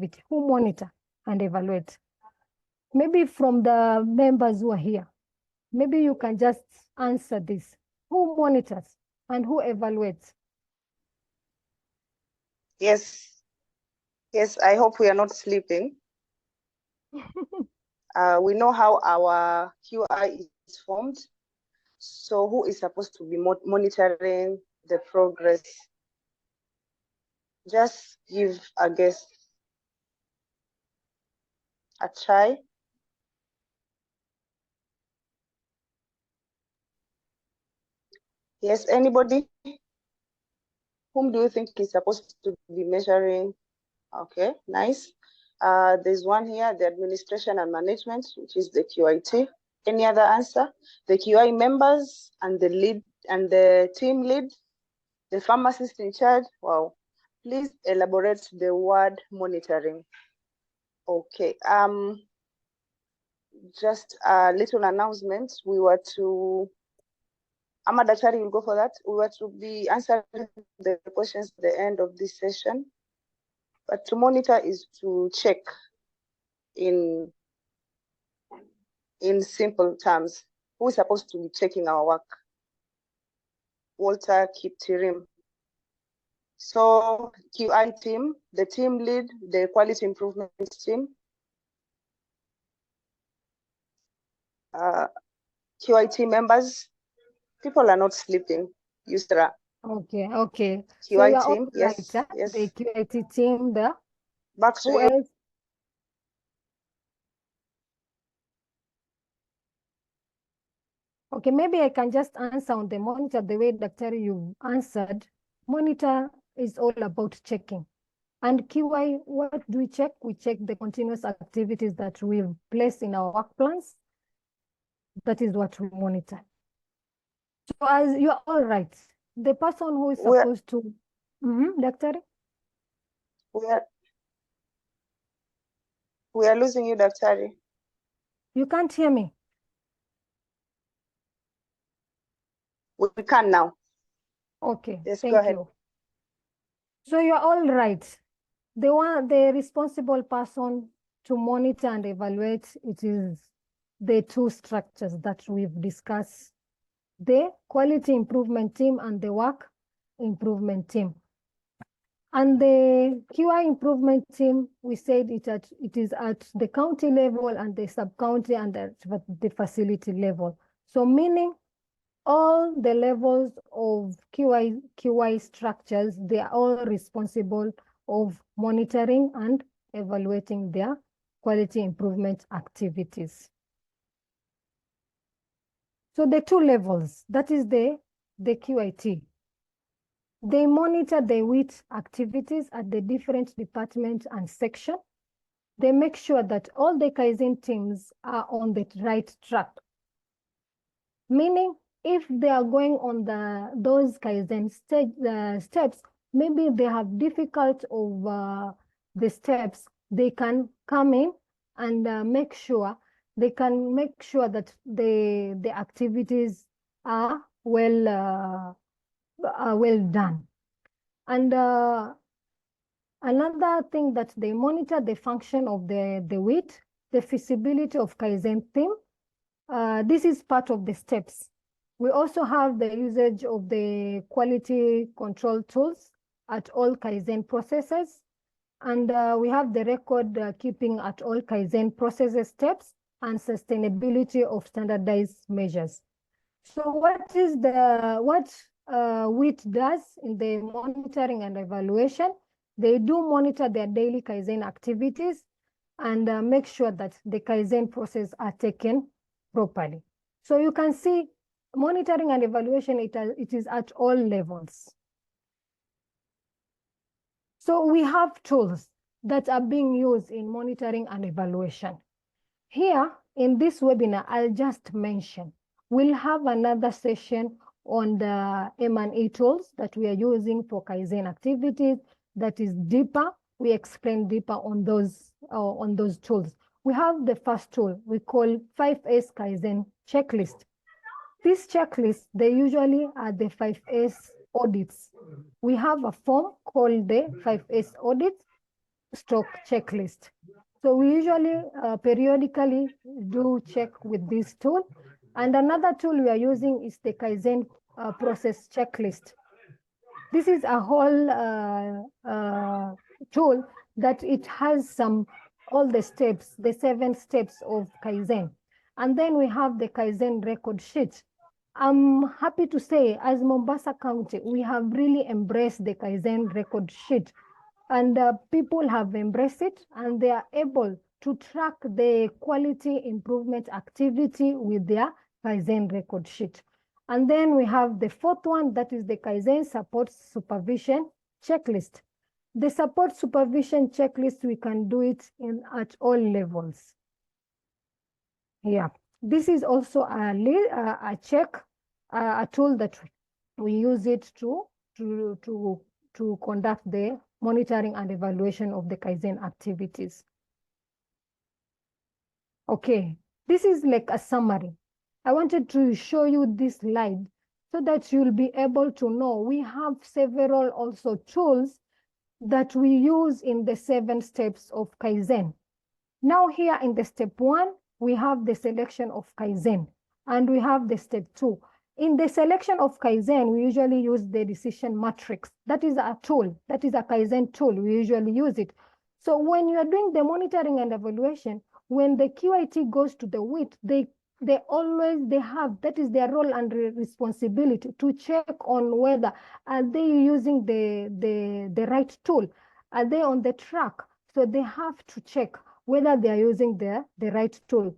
activity? Who monitor and evaluate? Maybe from the members who are here, maybe you can just answer this. Who monitors and who evaluates? Yes. Yes, I hope we are not sleeping. We know how our QI is formed. So who is supposed to be monitoring the progress? Just give a guess, a try. Yes, anybody? Whom do you think is supposed to be measuring? Okay, nice. There's one here, the administration and management, which is the QIT. Any other answer? The QI members and the lead and the team lead, the pharmacist in charge. Wow. Please elaborate the word monitoring. Okay. Just a little announcement. We were to Ahmad Daktari will go for that. We were to be answering the questions at the end of this session. But to monitor is to check in simple terms. Who is supposed to be checking our work? Walter Kiptirim. So QI team, the team lead, the quality improvement team, QIT members. People are not sleeping. Yusra. Okay, okay. QI so you're team, all yes, right, yes. The QIT team, Back to who you. else? Okay, maybe I can just answer on the monitor the way Dr. you answered. Monitor is all about checking. And QI, what do we check? We check the continuous activities that we've placed in our work plans. That is what we monitor. So as you're all right, the person who is supposed to, Dr. We are losing you, Daktari. You can't hear me. We can now. Okay, yes, thank go ahead. you. So you're all right. The responsible person to monitor and evaluate, it is the two structures that we've discussed, the quality improvement team and the work improvement team. And the QI improvement team, we said it is at the county level and the sub-county and the facility level. So meaning all the levels of QI structures, they are all responsible of monitoring and evaluating their quality improvement activities. So the two levels, that is the QIT. They monitor the WIT activities at the different departments and sections. They make sure that all the Kaizen teams are on the right track. Meaning, if they are going on those Kaizen steps, maybe they have difficult of the steps, they can come in and make sure that the activities are well done. And another thing that they monitor the function of the WIT, the feasibility of Kaizen team. This is part of the steps. We also have the usage of the quality control tools at all Kaizen processes. And we have the record keeping at all Kaizen processes steps and sustainability of standardized measures. So what WIT does in the monitoring and evaluation? They do monitor their daily Kaizen activities and make sure that the Kaizen process are taken properly. So you can see monitoring and evaluation, it is at all levels. So we have tools that are being used in monitoring and evaluation. Here in this webinar, I'll just mention, we'll have another session on the M&E tools that we are using for Kaizen activities that is deeper. We explain deeper on those tools. We have the first tool we call 5S Kaizen checklist. This checklist, they usually are the 5S audits. We have a form called the 5S audit. stroke checklist. So we usually periodically do check with this tool. And another tool we are using is the Kaizen process checklist. This is a whole tool that it has all the steps, the 7 steps of Kaizen. And then we have the Kaizen record sheet. I'm happy to say, as Mombasa County, we have really embraced the Kaizen record sheet, and people have embraced it, and they are able to track the quality improvement activity with their Kaizen record sheet. And then we have the 4th one, that is the Kaizen support supervision checklist. The support supervision checklist, we can do it at all levels. Yeah, this is also a check, a tool that we use it to conduct the monitoring and evaluation of the Kaizen activities. Okay, this is like a summary. I wanted to show you this slide so that you'll be able to know we have several also tools that we use in the 7 steps of Kaizen. Now here in the step 1, we have the selection of Kaizen, and we have the step 2. In the selection of Kaizen, we usually use the decision matrix. That is a tool, that is a Kaizen tool, we usually use it. So when you are doing the monitoring and evaluation, when the QIT goes to the WIT, they have, that is their role and responsibility to check on whether are they using the right tool, are they on the track. So they have to check whether they are using the right tool.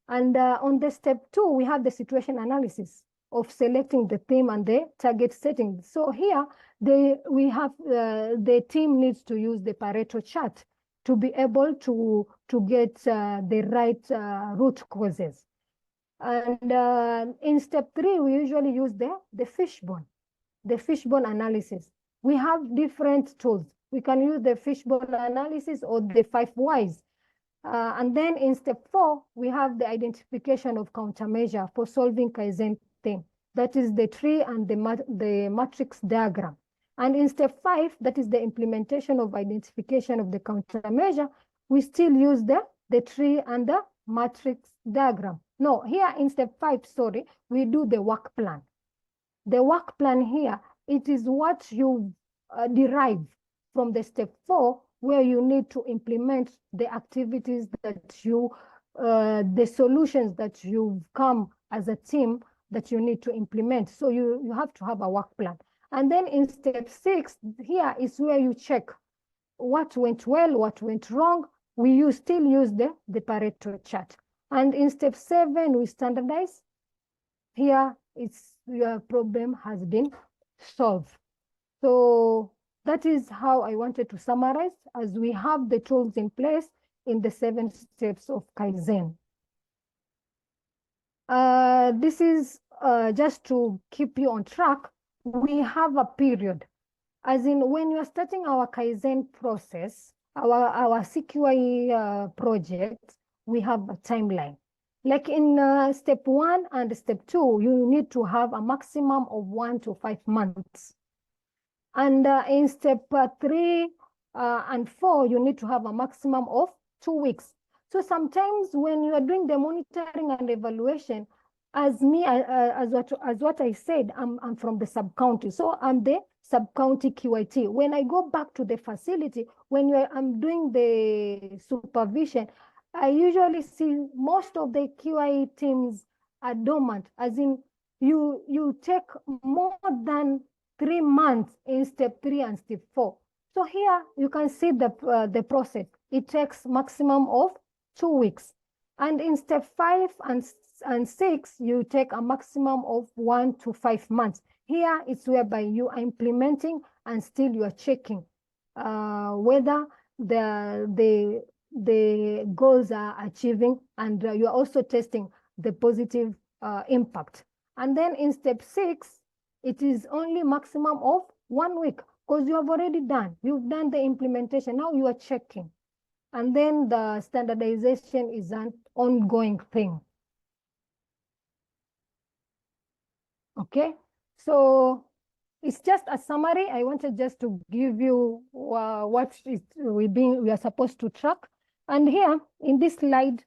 And on the step 2, we have the situation analysis of selecting the theme and the target setting. So here the team needs to use the Pareto chart to be able to get the right root causes. And in step 3, we usually use the fishbone analysis. We have different tools. We can use the fishbone analysis or the 5 whys. And then in step 4, we have the identification of countermeasure for solving Kaizen theme. That is the tree and the matrix diagram. And in step 5, that is the implementation of identification of the countermeasure, we still use the tree and the matrix diagram. No, here in step 5, sorry, we do the work plan. The work plan here, it is what you derive from the step 4, where you need to implement the activities that the solutions that you've come as a team that you need to implement. So you have to have a work plan. And then in step 6, here is where you check what went well, what went wrong. We still use the Pareto chart. And in step 7, we standardize. Here, your problem has been solved. So that is how I wanted to summarize, as we have the tools in place in the 7 steps of Kaizen. This is just to keep you on track. We have a period, as in when you are starting our Kaizen process, our CQI project, we have a timeline. Like in step 1 and step 2, you need to have a maximum of 1 to 5 months. And in step 3 and 4, you need to have a maximum of 2 weeks. So sometimes when you are doing the monitoring and evaluation, as what I said, I'm from the sub-county. So I'm the sub-county QIT. When I go back to the facility, when I'm doing the supervision, I usually see most of the QI teams are dormant, as in you take more than 3 months in step 3 and step 4. So here you can see the process. It takes maximum of 2 weeks. And in step 5 and 6, you take a maximum of 1 to 5 months. Here it's whereby you are implementing and still you are checking whether the goals are achieving, and you are also testing the positive impact. And then in step 6, it is only maximum of 1 week, because you have already done. You've done the implementation. Now you are checking. And then the standardization is an ongoing thing. Okay, so it's just a summary. I wanted just to give you what we are supposed to track. And here in this slide,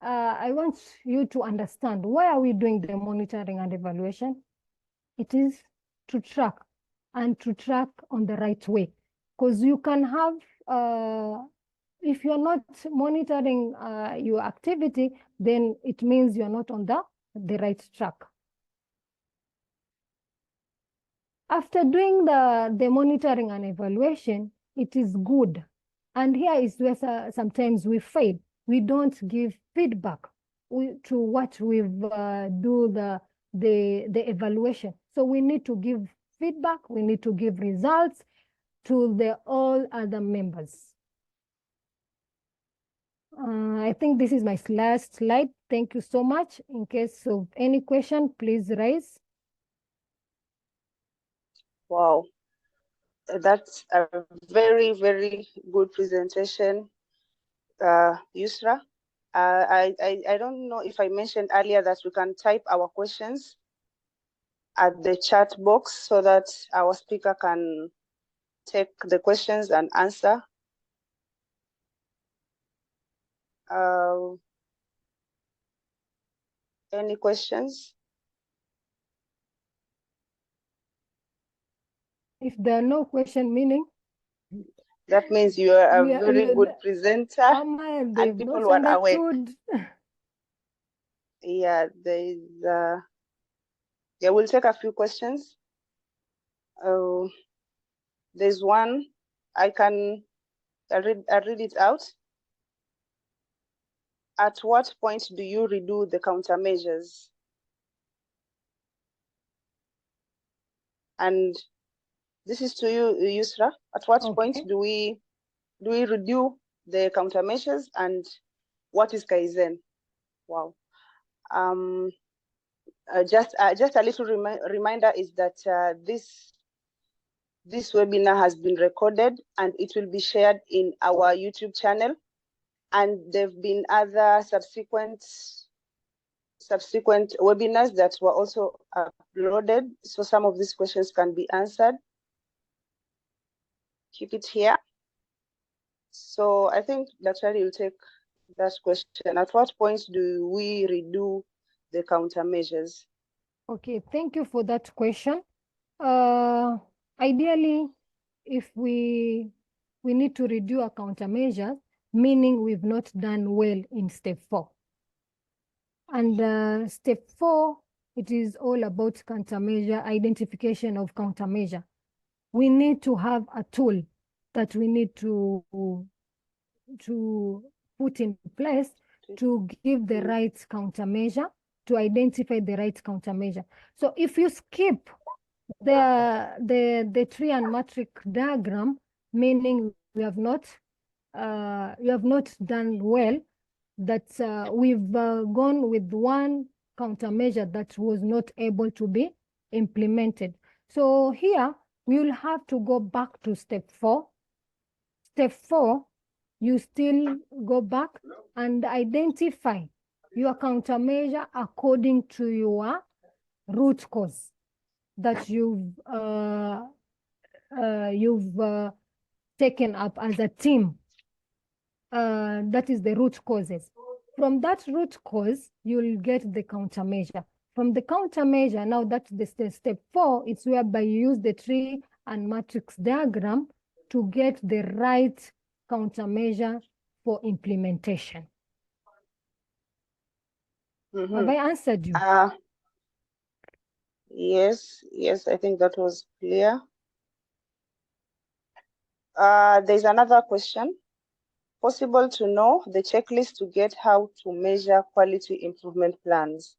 I want you to understand, why are we doing the monitoring and evaluation? It is to track, and to track on the right way. Because you can have, if you're not monitoring your activity, then it means you're not on the right track. After doing the monitoring and evaluation, it is good. And here is where sometimes we fail. We don't give feedback to what we've do the evaluation. So we need to give feedback. We need to give results to the all other members. I think this is my last slide. Thank you so much. In case of any question, please raise. Wow, that's a very, very good presentation, Yusra. I don't know if I mentioned earlier that we can type our questions at the chat box so that our speaker can take the questions and answer. Any questions? If there are no question, meaning? That means you are a very good presenter and people were awake. Yeah, yeah, we'll take a few questions. There's one, I'll read it out. At what point do you redo the countermeasures? And this is to you, Yusra. At what point do we redo the countermeasures, and what is Kaizen? Wow. Just a little reminder is that this webinar has been recorded and it will be shared in our YouTube channel, and there have been other subsequent webinars that were also uploaded, so some of these questions can be answered. Keep it here. So I think Daktari will take that question. At what point do we redo the countermeasures? Okay, thank you for that question. Ideally, if we need to redo our countermeasures, meaning we've not done well in step 4. And step 4, it is all about countermeasure, identification of countermeasure. We need to have a tool that we need to put in place to give the right countermeasure, to identify the right countermeasure. So if you skip the tree and matrix diagram, meaning you have not done well, that we've gone with one countermeasure that was not able to be implemented. So here we will have to go back to step 4. Step 4, you still go back and identify your countermeasure according to your root cause that you've taken up as a team. That is the root causes. From that root cause, you'll get the countermeasure. From the countermeasure, now that's the step 4, it's whereby you use the tree and matrix diagram to get the right countermeasure for implementation. Mm-hmm. Have I answered you? Yes, I think that was clear. There's another question. Possible to know the checklist to get how to measure quality improvement plans?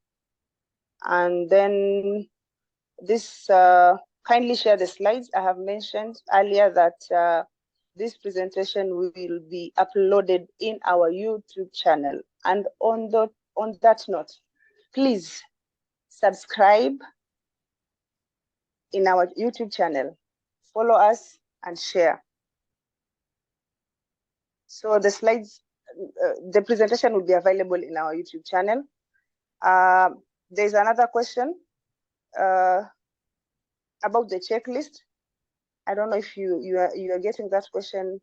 And then this, kindly share the slides. I have mentioned earlier that this presentation will be uploaded in our YouTube channel. And on that note, please subscribe in our YouTube channel, follow us and share. So the slides, the presentation will be available in our YouTube channel. There's another question. about the checklist. I don't know if you are getting that question